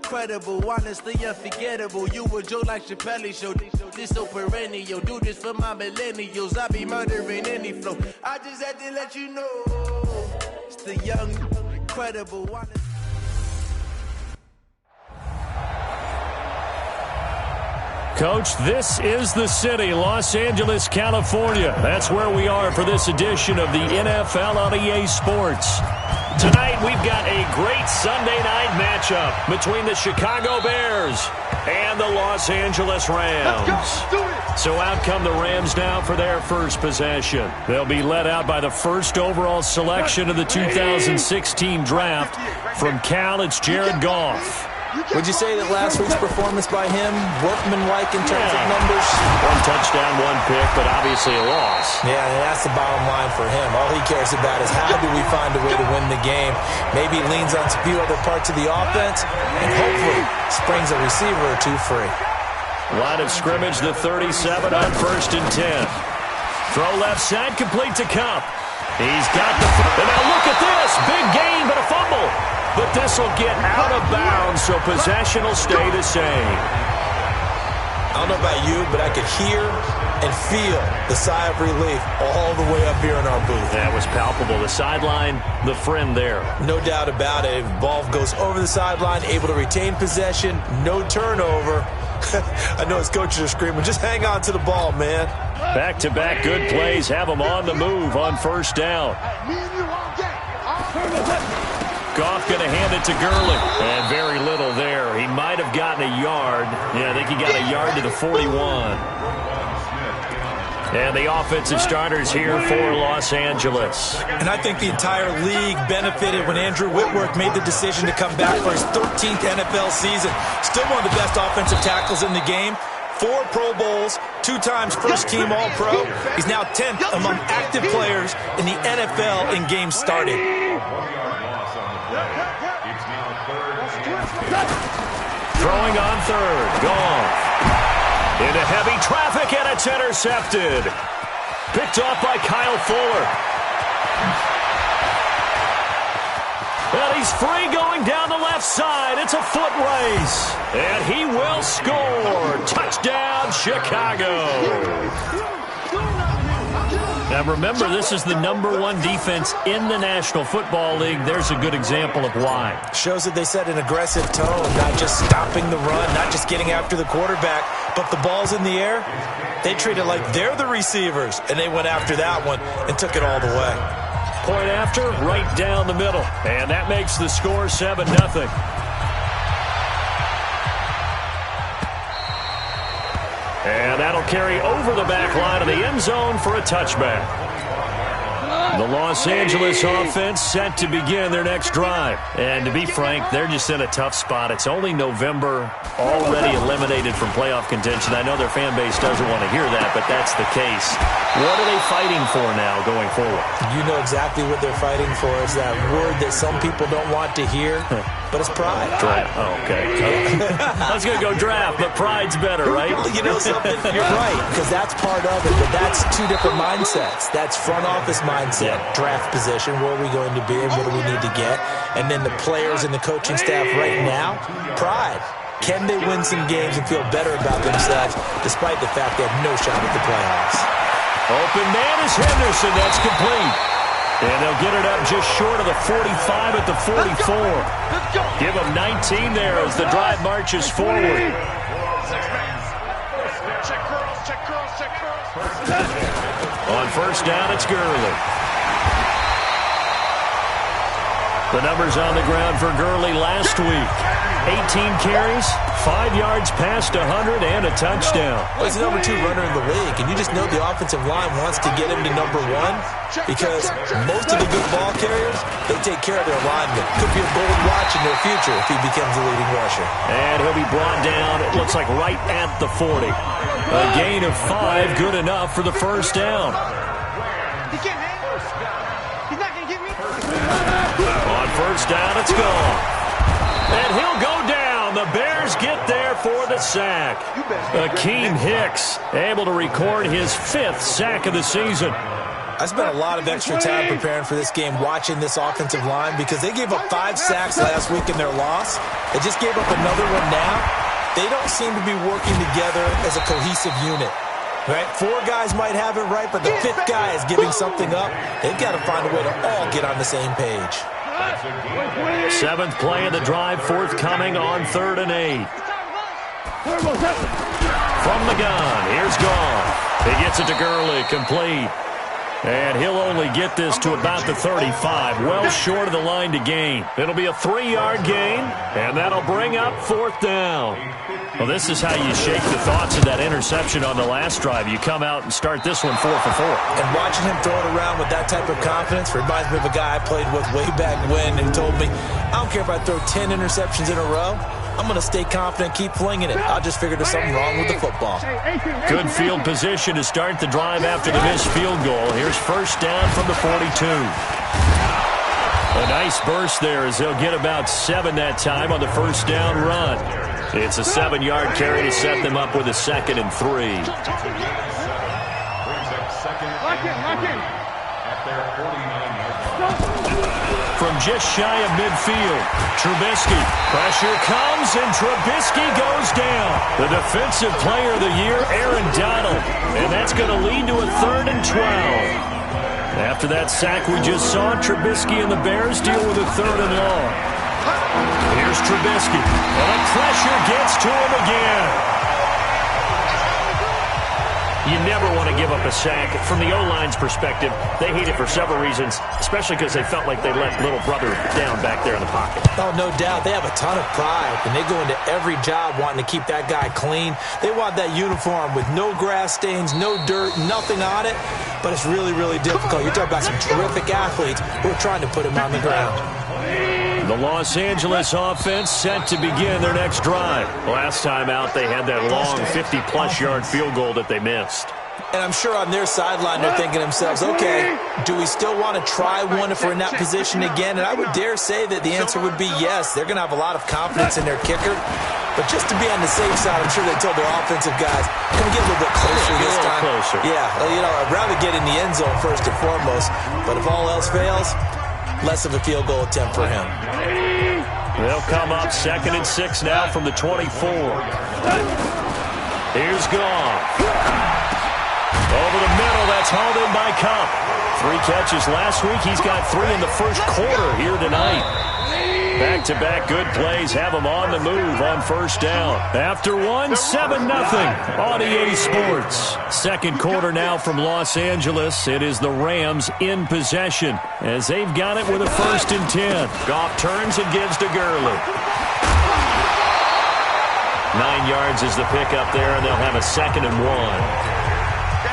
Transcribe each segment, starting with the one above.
Incredible, honestly unforgettable. You a joke like Chappelle Show. This so perennial. Do this for my millennials. I be murdering any flow. I just had to let you know. It's the young, incredible, honest. Coach, this is the city, Los Angeles, California. That's where we are for this edition of the NFL on EA Sports. Tonight, we've got a great Sunday night matchup between the Chicago Bears and the Los Angeles Rams. Let's go. Do it. So out come the Rams now for their first possession. They'll be led out by the first overall selection of the 2016 draft. From Cal, it's Jared Goff. Would you say that last week's performance by him, workmanlike in terms of numbers? One touchdown, one pick, but obviously a loss. Yeah, and that's the bottom line for him. All he cares about is how do we find a way to win the game. Maybe leans on a few other parts of the offense, and hopefully springs a receiver or two free. Line of scrimmage, the 37 on 1st and 10. Throw left side, complete to Cup. He's got the... And now look at this. Big gain, but a fumble. But this will get out of bounds, so possession will stay the same. I don't know about you, but I could hear and feel the sigh of relief all the way up here in our booth. That was palpable. The sideline, the friend there. No doubt about it. Ball goes over the sideline, able to retain possession, no turnover. I know his coaches are screaming, just hang on to the ball, man. Back-to-back good plays have him on the move on first down. Goff going to hand it to Gurley. And very little there. He might have gotten a yard. Yeah, I think he got a yard to the 41. And the offensive starters here for Los Angeles. And I think the entire league benefited when Andrew Whitworth made the decision to come back for his 13th NFL season. Still one of the best offensive tackles in the game. 4 Pro Bowls, 2 times first-team All-Pro. He's now 10th among active players in the NFL in games started. Throwing on third. Goff. Into heavy traffic, and it's intercepted. Picked off by Kyle Fuller. And he's free going down the left side. It's a foot race. And he will score. Touchdown, Chicago. Now remember, this is the #1 defense in the National Football League. There's a good example of why. Shows that they set an aggressive tone, not just stopping the run, not just getting after the quarterback, but the ball's in the air. They treat it like they're the receivers, and they went after that one and took it all the way. Point after, right down the middle. And that makes the score 7-0. And that'll carry over the back line of the end zone for a touchback. The Los Angeles offense set to begin their next drive. And to be frank, they're just in a tough spot. It's only November, already eliminated from playoff contention. I know their fan base doesn't want to hear that, but that's the case. What are they fighting for now going forward? You know exactly what they're fighting for. It's that word that some people don't want to hear, but it's pride. Draft. Oh, okay. I was going to go draft, but pride's better, right? You know something? You're right, because that's part of it, but that's 2 different mindsets. That's front office mindset, draft position, where are we going to be and what do we need to get? And then the players and the coaching staff right now, pride. Can they win some games and feel better about themselves despite the fact they have no shot at the playoffs? Open man is Henderson. That's complete. And they'll get it up just short of the 45 at the 44. Give them 19 there as the drive marches forward. On first down, it's Gurley. The numbers on the ground for Gurley last week. 18 carries, 5 yards past 100, and a touchdown. Well, he's the #2 runner in the league, and you just know the offensive line wants to get him to #1 because most of the good ball carriers, they take care of their linemen. Could be a gold watch in their future if he becomes the leading rusher. And he'll be brought down, it looks like right at the 40. A gain of 5, good enough for the first down. He can't hang. He's not going to get me. On first down, it's gone. And he'll go down. The Bears get there for the sack. Akeem Hicks able to record his 5th sack of the season. I spent a lot of extra time preparing for this game watching this offensive line because they gave up 5 sacks last week in their loss. They just gave up another one now. They don't seem to be working together as a cohesive unit. Right? 4 guys might have it right, but the 5th guy is giving something up. They've got to find a way to all get on the same page. 7th play of the drive, forthcoming on 3rd and 8. From the gun, here's Goff. He gets it to Gurley, complete. And he'll only get this to about the 35, well short of the line to gain. It'll be a 3-yard gain, and that'll bring up 4th down. Well, this is how you shake the thoughts of that interception on the last drive. You come out and start this one 4 for 4. And watching him throw it around with that type of confidence reminds me of a guy I played with way back when who told me, I don't care if I throw 10 interceptions in a row. I'm going to stay confident, keep flinging it. I'll just figure there's something wrong with the football. Good field position to start the drive after the missed field goal. Here's 1st down from the 42. A nice burst there as they'll get about 7 that time on the 1st down run. It's a 7-yard carry to set them up with a 2nd and 3. From just shy of midfield, Trubisky. Pressure comes, and Trubisky goes down. The defensive player of the year, Aaron Donald. And that's going to lead to a 3rd and 12. After that sack we just saw, Trubisky and the Bears deal with a 3rd and long. Here's Trubisky. And the pressure gets to him again. You never want to give up a sack. From the O-line's perspective, they hate it for several reasons, especially because they felt like they let little brother down back there in the pocket. Oh, no doubt. They have a ton of pride, and they go into every job wanting to keep that guy clean. They want that uniform with no grass stains, no dirt, nothing on it, but it's really, really difficult. You're talking about some terrific athletes who are trying to put him on the ground. The Los Angeles offense set to begin their next drive. Last time out, they had that long 50-plus yard field goal that they missed. And I'm sure on their sideline they're thinking to themselves, okay, do we still want to try one if we're in that position again? And I would dare say that the answer would be yes. They're going to have a lot of confidence in their kicker. But just to be on the safe side, I'm sure they told their offensive guys, can we get a little bit closer this time? Closer. Yeah, you know, I'd rather get in the end zone first and foremost. But if all else fails, less of a field goal attempt for him. They'll come up 2nd and 6 now from the 24. Here's Goff. Over the middle, that's hauled in by Cup. 3 catches last week. He's got 3 in the first quarter here tonight. Back-to-back good plays have him on the move on 1st down. After one, 7-0 on EA Sports. 2nd quarter now from Los Angeles. It is the Rams in possession as they've got it with a 1st and 10. Goff turns and gives to Gurley. 9 yards is the pickup there, and they'll have a 2nd and 1.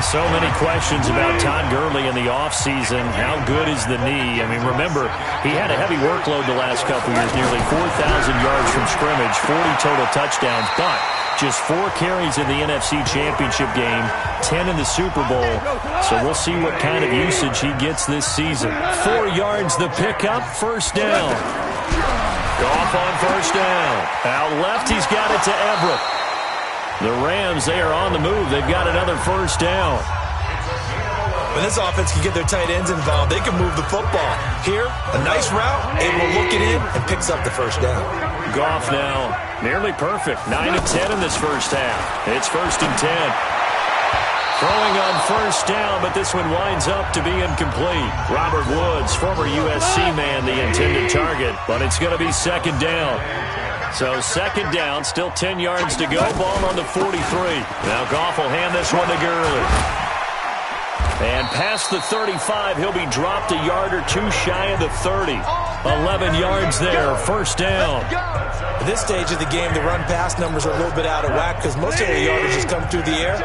So many questions about Todd Gurley in the offseason. How good is the knee? I mean, remember, he had a heavy workload the last couple years, nearly 4,000 yards from scrimmage, 40 total touchdowns, but just 4 carries in the NFC Championship game, 10 in the Super Bowl. So we'll see what kind of usage he gets this season. 4 yards the pickup, 1st down. Goff on 1st down. Out left, he's got it to Everett. The Rams, they are on the move. They've got another 1st down. When this offense can get their tight ends involved, they can move the football. Here, a nice route, able to look it in, and picks up the 1st down. Goff now nearly perfect. 9 of 10 in this first half. It's 1st and 10. Throwing on 1st down, but this one winds up to be incomplete. Robert Woods, former USC man, the intended target, but it's going to be 2nd down. So 2nd down, still 10 yards to go. Ball on the 43. Now Goff will hand this one to Gurley. And past the 35, he'll be dropped a yard or 2 shy of the 30. 11 yards there, 1st down. At this stage of the game, the run-pass numbers are a little bit out of whack because most of the yardage has come through the air.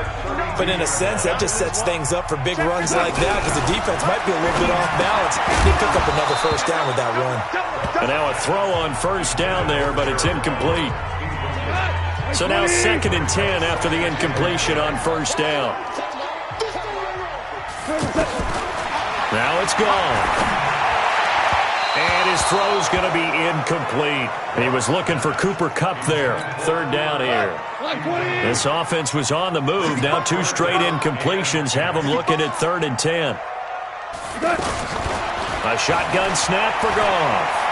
But in a sense, that just sets things up for big runs like that because the defense might be a little bit off balance. They pick up another 1st down with that run. And now a throw on 1st down there, but it's incomplete. So now 2nd and 10 after the incompletion on 1st down. Now it's gone. And his throw's going to be incomplete. He was looking for Cooper Kupp there. 3rd down here. This offense was on the move. Now 2 straight incompletions have him looking at 3rd and 10. A shotgun snap for Goff.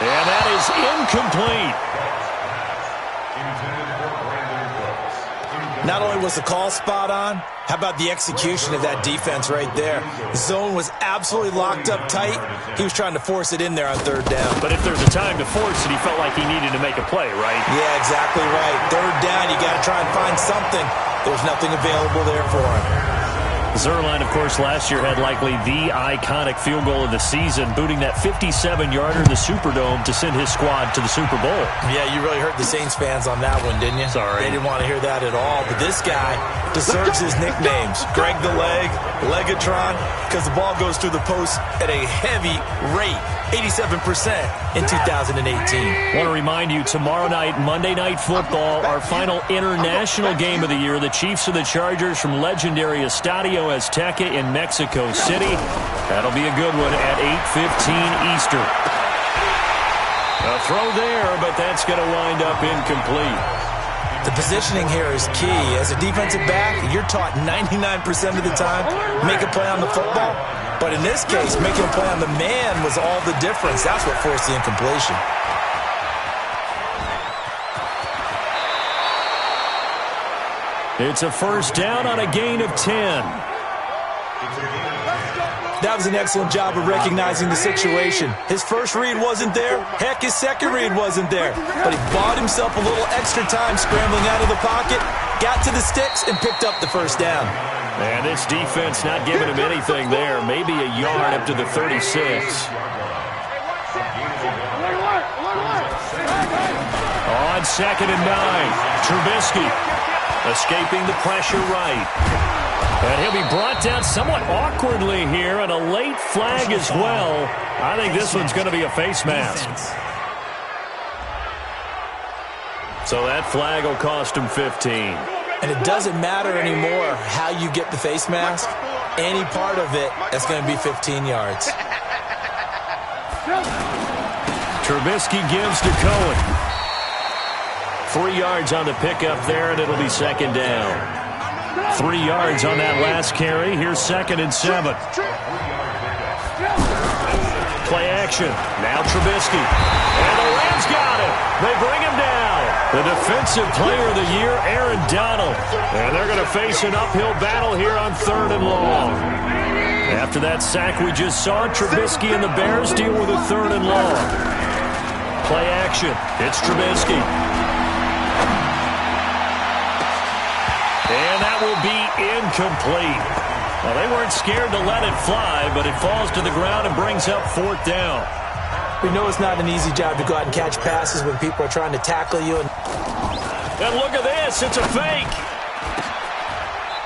And that is incomplete. Not only was the call spot on, how about the execution of that defense right there? The zone was absolutely locked up tight. He was trying to force it in there on third down. But if there's a time to force it, he felt like he needed to make a play, right? Yeah, exactly right. Third down, you got to try and find something. There's nothing available there for him. Zerline, of course, last year had likely the iconic field goal of the season, booting that 57-yarder in the Superdome to send his squad to the Super Bowl. Yeah, you really hurt the Saints fans on that one, didn't you? Sorry. They didn't want to hear that at all. But this guy deserves his nicknames. Greg the Leg, Legatron, because the ball goes through the post at a heavy rate, 87% in 2018. I want to remind you, tomorrow night, Monday Night Football, our final international game of the year, the Chiefs and the Chargers from legendary Estadio Azteca in Mexico City. That'll be a good one at 8:15 Eastern. A throw there, but that's going to wind up incomplete. The positioning here is key. As a defensive back, you're taught 99% of the time, make a play on the football. But in this case, making a play on the man was all the difference. That's what forced the incompletion. It's a first down on a gain of 10. That was an excellent job of recognizing the situation. His first read wasn't there. Heck, his second read wasn't there. But he bought himself a little extra time scrambling out of the pocket, got to the sticks, and picked up the first down. And this defense not giving him anything there. Maybe a yard up to the 36. On 2nd and 9, Trubisky escaping the pressure right. And he'll be brought down somewhat awkwardly here, and a late flag as well. I think this one's going to be a face mask. So that flag will cost him 15. And it doesn't matter anymore how you get the face mask. Any part of it, that's going to be 15 yards. Trubisky gives to Cohen. 3 yards on the pickup there, and it'll be 2nd down. 3 yards on that last carry. Here's 2nd and 7. Play action. Now Trubisky. And the Rams got him. They bring him down. The defensive player of the year, Aaron Donald. And they're going to face an uphill battle here on 3rd and long. After that sack we just saw, Trubisky and the Bears deal with a 3rd and long. Play action. It's Trubisky. And that will be incomplete. Well, they weren't scared to let it fly, but it falls to the ground and brings up 4th down. We know it's not an easy job to go out and catch passes when people are trying to tackle you. And look at this. It's a fake.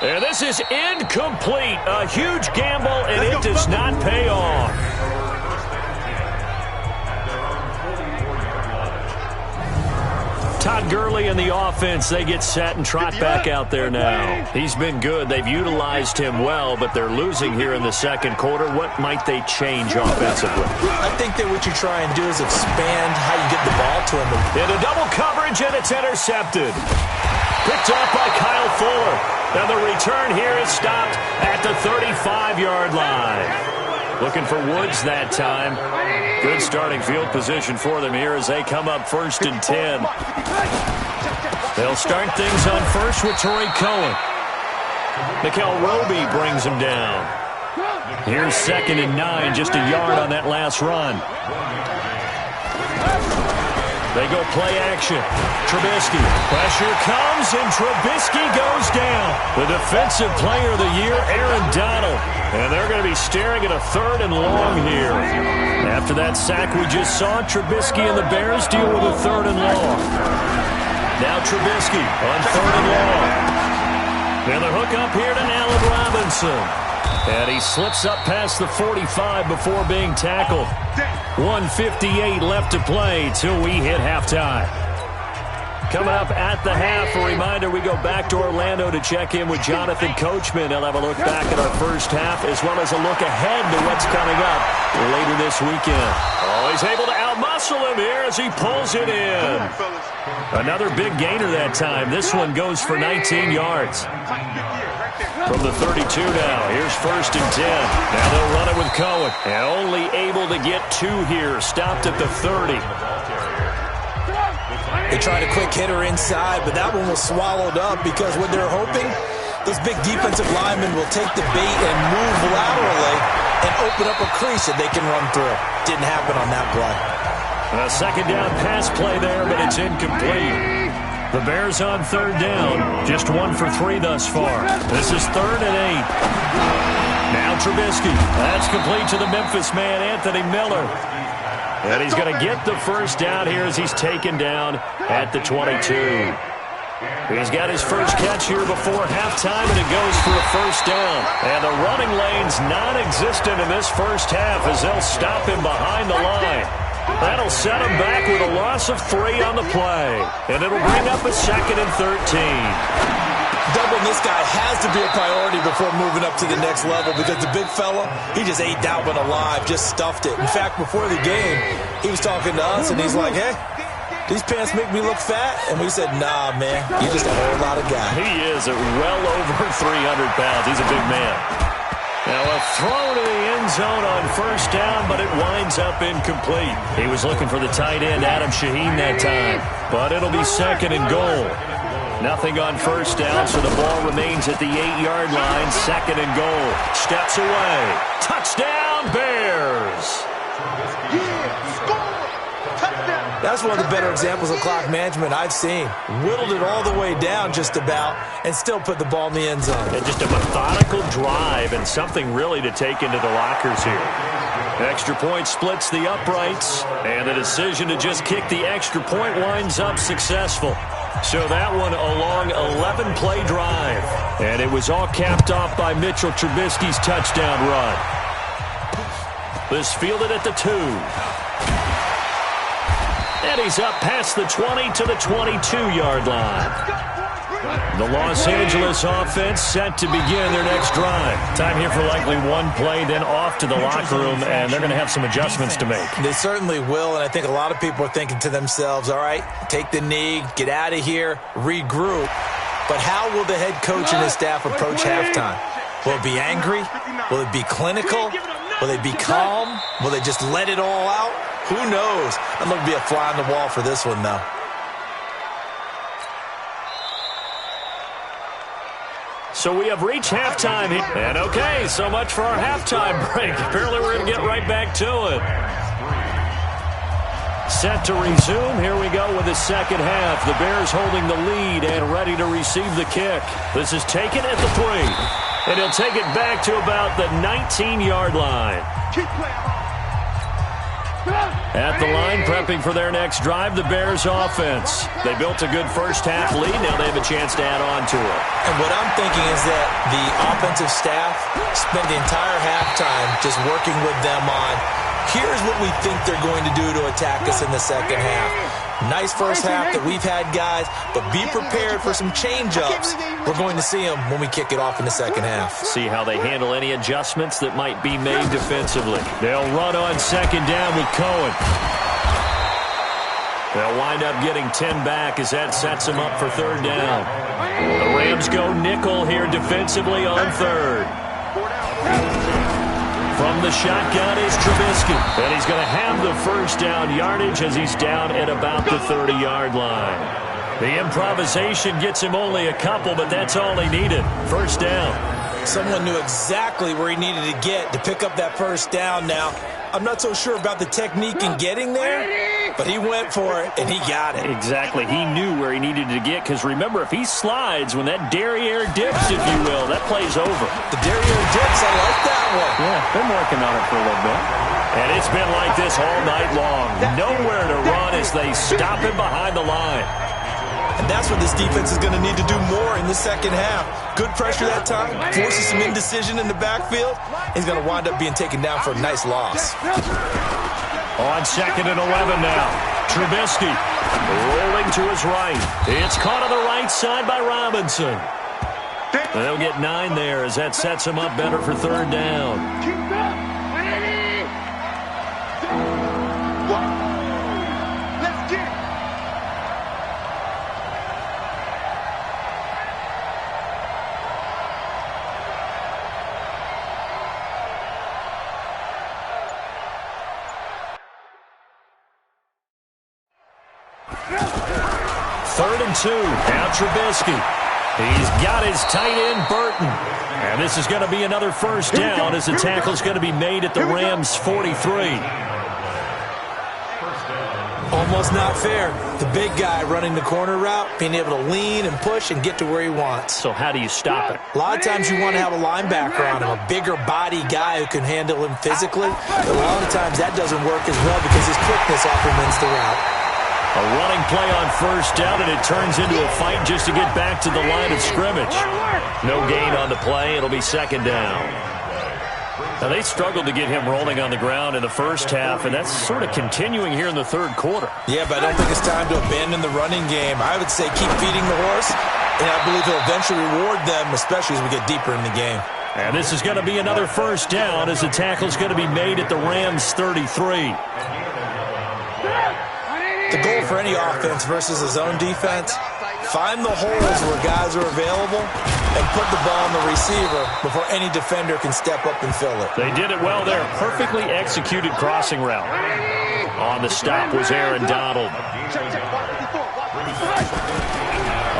And this is incomplete. A huge gamble, and it does not pay off. Todd Gurley and the offense, they get set and trot back out there now. He's been good. They've utilized him well, but they're losing here in the 2nd quarter. What might they change offensively? I think that what you try and do is expand how you get the ball to him. Into double coverage, and it's intercepted. Picked up by Kyle Fuller. Now the return here is stopped at the 35-yard line. Looking for Woods that time. Good starting field position for them here as they come up 1st and 10. They'll start things on first with Torrey Cohen. Mikel Roby brings him down. Here's 2nd and 9, just a yard on that last run. They go play action. Trubisky. Pressure comes, and Trubisky goes down. The defensive player of the year, Aaron Donald. And they're going to be staring at a 3rd and long here. After that sack we just saw, Trubisky and the Bears deal with a 3rd and long. Now Trubisky on 3rd and long. And the hook up here to Allen Robinson. And he slips up past the 45 before being tackled. 1:58 left to play till we hit halftime. Coming up at the half, a reminder, we go back to Orlando to check in with Jonathan Coachman. He'll have a look back at our first half as well as a look ahead to what's coming up later this weekend. Oh, he's able to outmuscle him here as he pulls it in. Another big gainer that time. This one goes for 19 yards. From the 32 now, here's 1st and 10. Now they'll run it with Cohen. And only able to get 2 here. Stopped at the 30. They tried a quick hitter inside, but that one was swallowed up because what they're hoping, those big defensive linemen will take the bait and move laterally and open up a crease that they can run through. Didn't happen on that play. A 2nd down pass play there, but it's incomplete. The Bears on 3rd down. Just 1 for 3 thus far. This is 3rd and 8. Now Trubisky. That's complete to the Memphis man, Anthony Miller. And he's going to get the 1st down here as he's taken down at the 22. He's got his first catch here before halftime, and it goes for a 1st down. And the running lane's non-existent in this first half as they'll stop him behind the line. That'll set him back with a loss of 3 on the play. And it'll bring up a 2nd and 13. Doubling this guy has to be a priority before moving up to the next level because the big fella, he just ate that one alive, just stuffed it. In fact, before the game, he was talking to us, and he's like, hey, these pants make me look fat. And we said, nah, man, you're just a whole lot of guy. He is at well over 300 pounds. He's a big man. Now a throw to the end zone on 1st down, but it winds up incomplete. He was looking for the tight end, Adam Shaheen, that time. But it'll be 2nd and goal. Nothing on 1st down, so the ball remains at the 8-yard line. 2nd and goal. Steps away. Touchdown, Bears! That's one of the better examples of clock management I've seen. Whittled it all the way down just about and still put the ball in the end zone. And just a methodical drive and something really to take into the lockers here. Extra point splits the uprights, and the decision to just kick the extra point winds up successful. So that one a long 11-play drive. And it was all capped off by Mitchell Trubisky's touchdown run. This fielded at the 2. And he's up past the 20 to the 22-yard line. The Los Angeles offense set to begin their next drive. Time here for likely 1 play, then off to the locker room, and they're going to have some adjustments to make. They certainly will, and I think a lot of people are thinking to themselves, all right, take the knee, get out of here, regroup. But how will the head coach and his staff approach halftime? Will it be angry? Will it be clinical? Will they be calm? Will they just let it all out? Who knows? I'd love to be a fly on the wall for this one, though. So we have reached halftime here. And okay, so much for our halftime break. Apparently we're going to get right back to it. Set to resume. Here we go with the 2nd half. The Bears holding the lead and ready to receive the kick. This is taken at the 3. And he'll take it back to about the 19-yard line. At the line, prepping for their next drive, the Bears offense. They built a good first half lead. Now they have a chance to add on to it. And what I'm thinking is that the offensive staff spent the entire halftime just working with them on, here's what we think they're going to do to attack us in the second half. Nice first half that we've had, guys, but be prepared for some change-ups. We're going to see them when we kick it off in the second half. See how they handle any adjustments that might be made defensively. They'll run on 2nd down with Cohen. They'll wind up getting 10 back as that sets them up for 3rd down. The Rams go nickel here defensively on 3rd. From the shotgun is Trubisky. And he's going to have the 1st down yardage as he's down at about the 30-yard line. The improvisation gets him only a couple, but that's all he needed. 1st down. Someone knew exactly where he needed to get to pick up that 1st down now. I'm not so sure about the technique in getting there, but he went for it, and he got it. Exactly. He knew where he needed to get, because remember, if he slides, when that derriere dips, if you will, that play's over. The derriere dips, I like that one. Yeah, been working on it for a little bit. And it's been like this all night long. Nowhere to run as they stop him behind the line. And that's what this defense is going to need to do more in the second half. Good pressure that time, forces some indecision in the backfield. He's going to wind up being taken down for a nice loss. On 2nd and 11 now. Trubisky Rolling to his right. It's caught on the right side by Robinson. They'll get 9 there as that sets him up better for third down. Let's get it. Third and 2. Now Trubisky. He's got his tight end, Burton. And this is going to be another first down as the tackle's going to be made at the Rams' 43. Almost not fair. The big guy running the corner route, being able to lean and push and get to where he wants. So how do you stop it? A lot of times you want to have a linebacker on him, a bigger body guy who can handle him physically. But a lot of times that doesn't work as well because his quickness often wins the route. A running play on first down, and it turns into a fight just to get back to the line of scrimmage. No gain on the play. It'll be second down. Now, they struggled to get him rolling on the ground in the first half, and that's sort of continuing here in the third quarter. Yeah, but I don't think it's time to abandon the running game. I would say keep feeding the horse, and I believe he'll eventually reward them, especially as we get deeper in the game. And this is going to be another first down as the tackle's going to be made at the Rams' 33. The goal for any offense versus his own defense, find the holes where guys are available and put the ball on the receiver before any defender can step up and fill it. They did it well there. Perfectly executed crossing route. On the stop was Aaron Donald.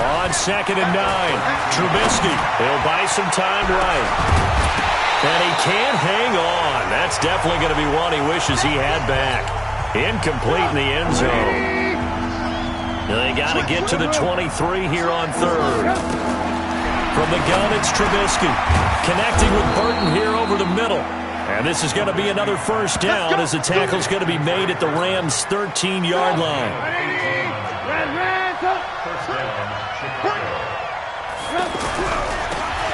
On second and 9, Trubisky. He'll buy some time right. And he can't hang on. That's definitely going to be one he wishes he had back. Incomplete in the end zone. They got to get to the 23 here on third. From the gun, it's Trubisky. Connecting with Burton here over the middle. And this is going to be another first down as the tackle's going to be made at the Rams' 13-yard line.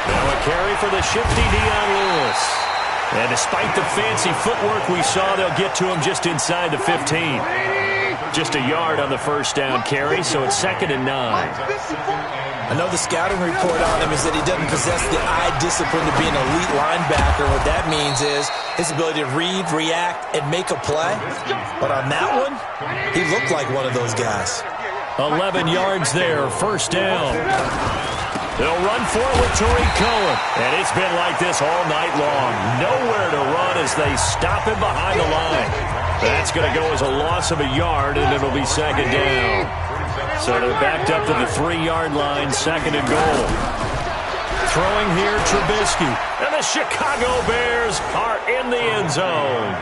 Now a carry for the shifty Dion Lewis. And despite the fancy footwork we saw, they'll get to him just inside the 15. Just a yard on the first down carry, so it's second and 9. I know the scouting report on him is that he doesn't possess the eye discipline to be an elite linebacker. What that means is his ability to read, react, and make a play. But on that one, he looked like one of those guys. 11 yards there, first down. They'll run for it with Tariq Cohen. And it's been like this all night long. Nowhere to run as they stop him behind the line. That's going to go as a loss of a yard, and it'll be second down. So they're backed up to the 3-yard line, second and goal. Throwing here, Trubisky. And the Chicago Bears are in the end zone.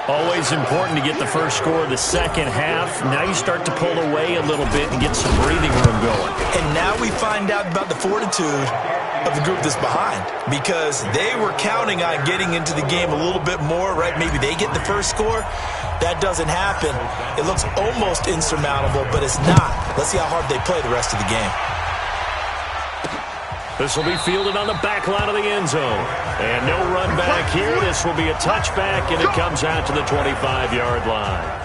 Always important to get the first score of the second half. Now you start to pull away a little bit and get some breathing room going. And now we find out about the fortitude of the group that's behind, because they were counting on getting into the game a little bit more, right? Maybe they get the first score. That doesn't happen. It looks almost insurmountable, but it's not. Let's see how hard they play the rest of the game. This will be fielded on the back line of the end zone. And no run back here. This will be a touchback, and it comes out to the 25-yard line.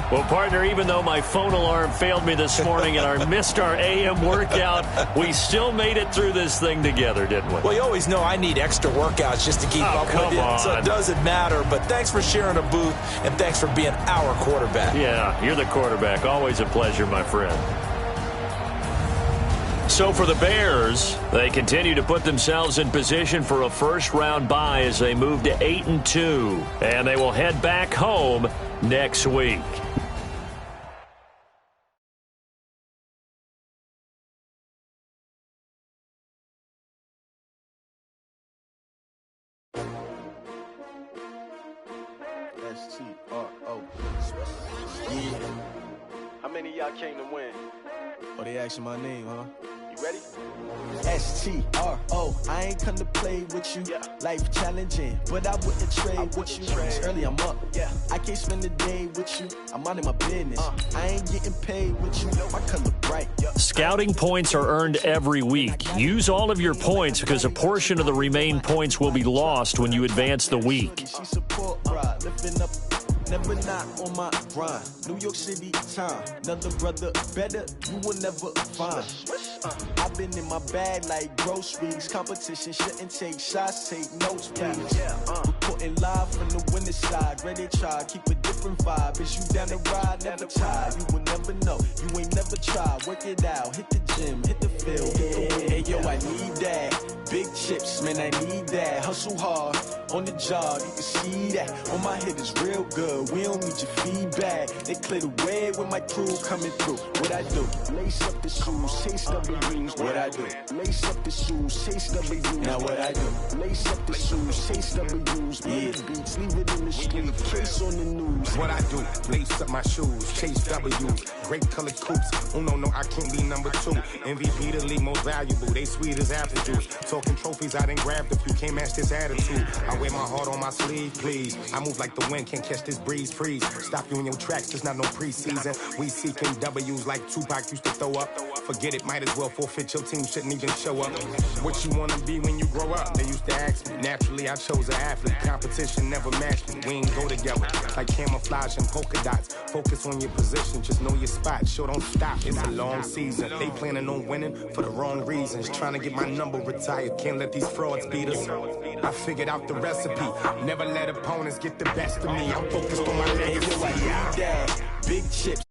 Well, partner, even though my phone alarm failed me this morning and I missed our AM workout, we still made it through this thing together, didn't we? Well, you always know I need extra workouts just to keep up with you, so it doesn't matter. But thanks for sharing a booth, and thanks for being our quarterback. Yeah, you're the quarterback. Always a pleasure, my friend. So for the Bears, they continue to put themselves in position for a first-round bye as they move to 8-2, and they will head back home next week. S-T-R-O. Yeah. How many of y'all came to win? Oh, they asking my name, huh? You ready? STRO, I ain't come to play with you. Life challenging, but I wouldn't trade with you. It's early, I'm up. I can't spend the day with you. I'm minding my business. I ain't getting paid with you. My color bright. Scouting points are earned every week. Use all of your points because a portion of the remaining points will be lost when you advance the week. She support, bride, lifting up. Never not on my grind. New York City time. Another brother better, you will never find. I've been in my bag like groceries. Competition shouldn't take shots, take notes, please. Reporting live from the winning side. Ready to try, keep a different vibe. Is you down the ride, never tired. You will never know, you ain't never tried. Work it out, hit the gym, hit the field, hit the wind. Hey yo, I need that. Big chips, man, I need that. Hustle hard, on the job, you can see that. On my head is real good, we don't need your feedback. They clear the way with my crew coming through. What I do? Lace up the shoes, chase W's. What I do? Lace up the shoes, chase W's. Now what I do? Lace up the shoes, chase W's. Yeah, beats, leave it in the street, case on the news. What I do? Lace up my shoes, chase W's. Great colored coops. Oh no, I can't be number 2. MVP the league most valuable. They sweet as apple juice. Talking trophies, I done grabbed a few. Can't match this attitude. I wear my heart on my sleeve, please. I move like the wind, can't catch this breeze, freeze. Stop you in your tracks, there's not no preseason. We seeking W's like Tupac used to throw up. Forget it, might as well forfeit. Your team shouldn't even show up. What you wanna be when you grow up? They used to ask me. Naturally, I chose an athlete. Competition never matched me. We ain't go together like camouflage and polka dots. Focus on your position, just know your spot. Sure, don't stop. It's a long season. They planning on winning for the wrong reasons. Trying to get my number retired. Can't let these frauds beat us. I figured out the recipe. Never let opponents get the best of me. I'm focused on my legacy. Big chips.